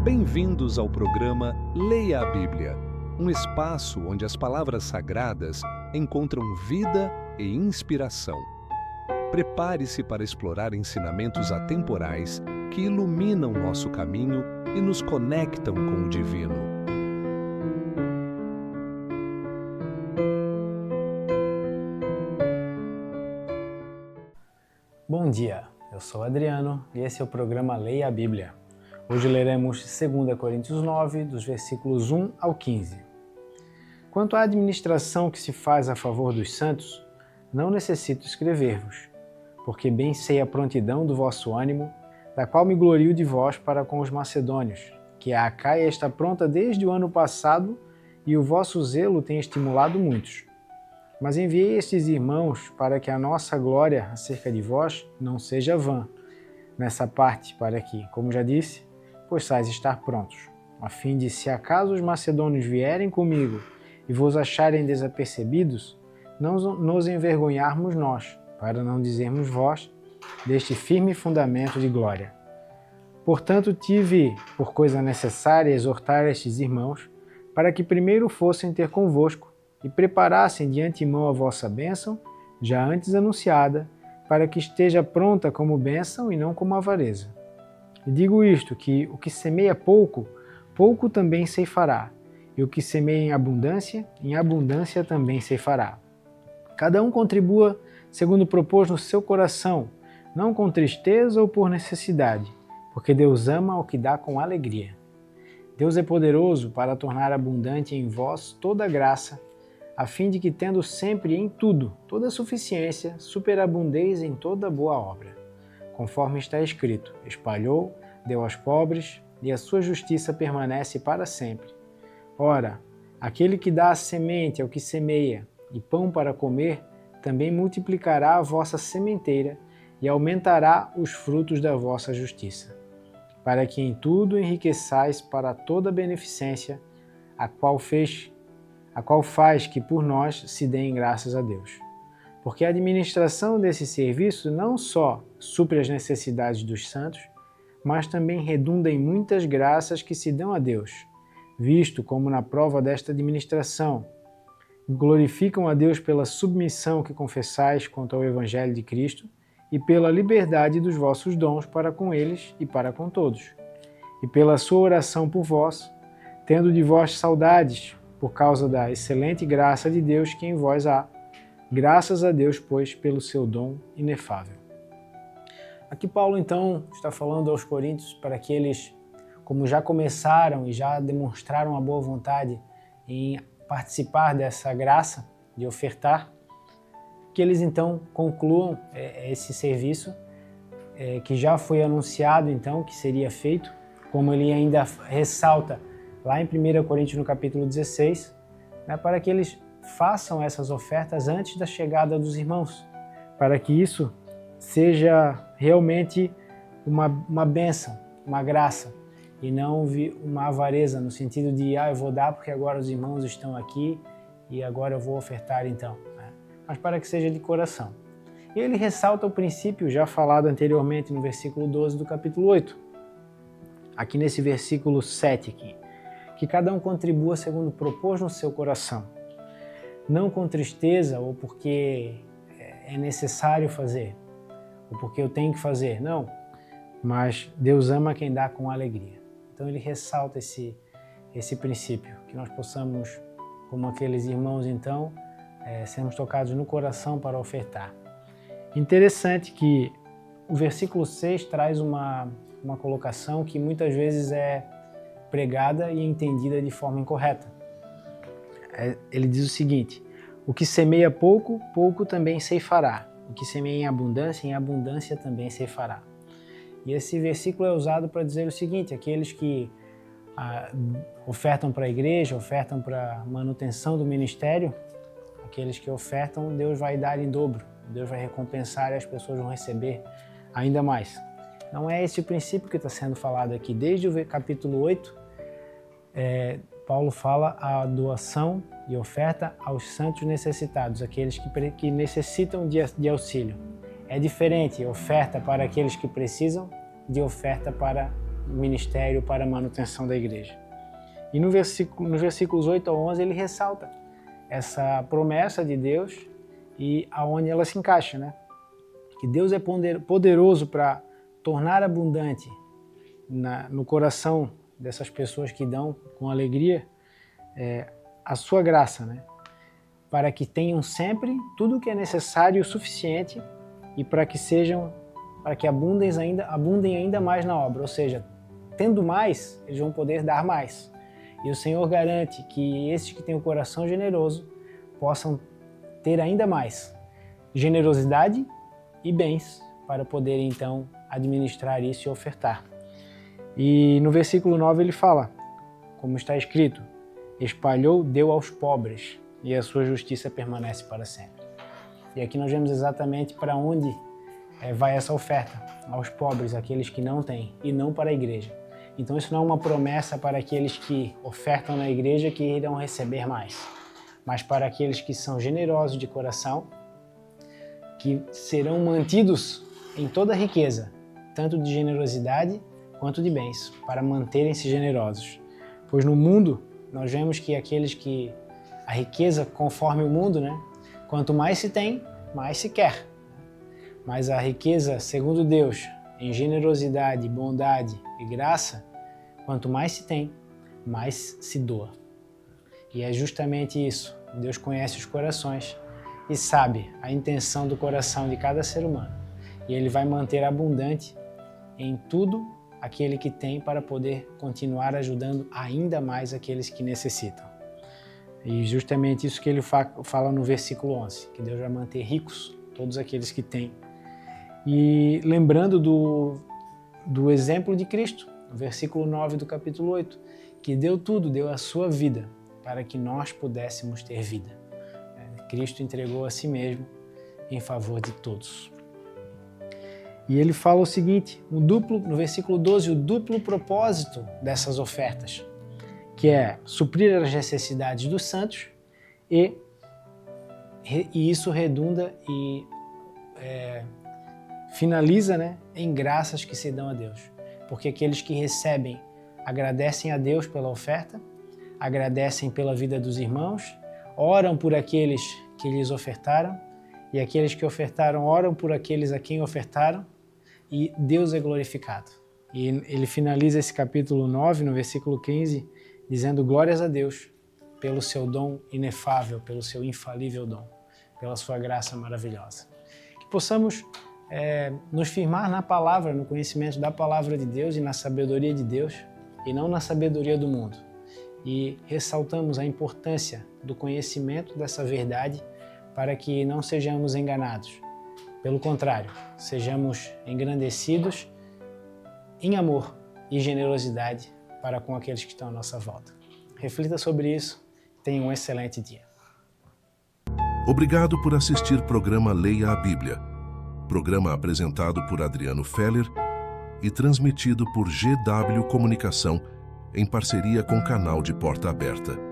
Bem-vindos ao programa Leia a Bíblia, um espaço onde as palavras sagradas encontram vida e inspiração. Prepare-se para explorar ensinamentos atemporais que iluminam nosso caminho e nos conectam com o divino. Bom dia, eu sou Adriano e esse é o programa Leia a Bíblia. Hoje leremos 2 Coríntios 9, dos versículos 1 ao 15. Quanto à administração que se faz a favor dos santos, não necessito escrever-vos, porque bem sei a prontidão do vosso ânimo, da qual me glorio de vós para com os macedônios, que a Acaia está pronta desde o ano passado e o vosso zelo tem estimulado muitos. Mas enviei estes irmãos para que a nossa glória acerca de vós não seja vã, nessa parte para que, como já disse, possais estar prontos, a fim de, se acaso os macedônios vierem comigo e vos acharem desapercebidos, não nos envergonharmos nós, para não dizermos vós, deste firme fundamento de glória. Portanto, tive por coisa necessária exortar estes irmãos, para que primeiro fossem ter convosco, e preparassem de antemão a vossa bênção, já antes anunciada, para que esteja pronta como bênção e não como avareza. E digo isto, que o que semeia pouco, pouco também ceifará, e o que semeia em abundância também ceifará. Cada um contribua segundo propôs no seu coração, não com tristeza ou por necessidade, porque Deus ama o que dá com alegria. Deus é poderoso para tornar abundante em vós toda graça, a fim de que, tendo sempre em tudo toda suficiência, superabundeis em toda boa obra. Conforme está escrito, espalhou, deu aos pobres, e a sua justiça permanece para sempre. Ora, aquele que dá a semente ao que semeia, e pão para comer, também multiplicará a vossa sementeira, e aumentará os frutos da vossa justiça, para que em tudo enriqueçais para toda beneficência, a qual faz que por nós se deem graças a Deus. Porque a administração desse serviço não só supre as necessidades dos santos, mas também redunda em muitas graças que se dão a Deus, visto como na prova desta administração glorificam a Deus pela submissão que confessais quanto ao Evangelho de Cristo e pela liberdade dos vossos dons para com eles e para com todos, e pela sua oração por vós, tendo de vós saudades, por causa da excelente graça de Deus que em vós há. Graças a Deus, pois, pelo seu dom inefável. Aqui Paulo, então, está falando aos coríntios para que eles, como já começaram e já demonstraram a boa vontade em participar dessa graça de ofertar, que eles então concluam esse serviço que já foi anunciado, então, que seria feito, como ele ainda ressalta lá em 1 Coríntios, no capítulo 16, para que eles façam essas ofertas antes da chegada dos irmãos, para que isso seja realmente uma bênção, uma graça, e não uma avareza, no sentido de, eu vou dar porque agora os irmãos estão aqui e agora eu vou ofertar então, mas para que seja de coração. E ele ressalta o princípio já falado anteriormente no versículo 12 do capítulo 8, aqui nesse versículo 7 aqui, que cada um contribua segundo propôs no seu coração, não com tristeza ou porque é necessário fazer, ou porque eu tenho que fazer, não, mas Deus ama quem dá com alegria. Então ele ressalta esse princípio, que nós possamos, como aqueles irmãos então, sermos tocados no coração para ofertar. Interessante que o versículo 6 traz uma colocação que muitas vezes é pregada e entendida de forma incorreta. Ele diz o seguinte: o que semeia pouco, pouco também ceifará. O que semeia em abundância também ceifará. E esse versículo é usado para dizer o seguinte: aqueles que ofertam para a igreja, ofertam para a manutenção do ministério, aqueles que ofertam, Deus vai dar em dobro, Deus vai recompensar e as pessoas vão receber ainda mais. Não é esse o princípio que está sendo falado aqui. Desde o capítulo 8, Paulo fala a doação e oferta aos santos necessitados, aqueles que necessitam de auxílio. É diferente oferta para aqueles que precisam de oferta para ministério para a manutenção da igreja. E nos versículos 8 a 11 ele ressalta essa promessa de Deus e aonde ela se encaixa, né? Que Deus é poderoso para tornar abundante no coração dessas pessoas que dão com alegria a sua graça, né? Para que tenham sempre tudo o que é necessário e o suficiente e para que abundem ainda mais na obra. Ou seja, tendo mais, eles vão poder dar mais. E o Senhor garante que esses que têm o coração generoso possam ter ainda mais generosidade e bens para poder então administrar isso e ofertar. E no versículo 9 ele fala, como está escrito, espalhou, deu aos pobres, e a sua justiça permanece para sempre. E aqui nós vemos exatamente para onde vai essa oferta, aos pobres, aqueles que não têm, e não para a igreja. Então isso não é uma promessa para aqueles que ofertam na igreja que irão receber mais, mas para aqueles que são generosos de coração, que serão mantidos em toda a riqueza, tanto de generosidade quanto de bens, para manterem-se generosos. Pois no mundo, nós vemos que aqueles que a riqueza conforme o mundo, né? Quanto mais se tem, mais se quer. Mas a riqueza, segundo Deus, em generosidade, bondade e graça, quanto mais se tem, mais se doa. E é justamente isso. Deus conhece os corações e sabe a intenção do coração de cada ser humano. E Ele vai manter abundante em tudo aquele que tem para poder continuar ajudando ainda mais aqueles que necessitam. E justamente isso que ele fala no versículo 11, que Deus vai manter ricos todos aqueles que têm. E lembrando do exemplo de Cristo, no versículo 9 do capítulo 8, que deu tudo, deu a sua vida para que nós pudéssemos ter vida. Cristo entregou a si mesmo em favor de todos. E ele fala o seguinte, no versículo 12, o duplo propósito dessas ofertas, que é suprir as necessidades dos santos e isso redunda e finaliza, né, em graças que se dão a Deus. Porque aqueles que recebem agradecem a Deus pela oferta, agradecem pela vida dos irmãos, oram por aqueles que lhes ofertaram e aqueles que ofertaram oram por aqueles a quem ofertaram e Deus é glorificado. E ele finaliza esse capítulo 9, no versículo 15, dizendo glórias a Deus pelo seu dom inefável, pelo seu infalível dom, pela sua graça maravilhosa. Que possamos nos firmar na palavra, no conhecimento da palavra de Deus e na sabedoria de Deus e não na sabedoria do mundo. E ressaltamos a importância do conhecimento dessa verdade para que não sejamos enganados. Pelo contrário, sejamos engrandecidos em amor e generosidade para com aqueles que estão à nossa volta. Reflita sobre isso. Tenha um excelente dia. Obrigado por assistir o programa Leia a Bíblia. Programa apresentado por Adriano Feller e transmitido por GW Comunicação em parceria com o canal de Porta Aberta.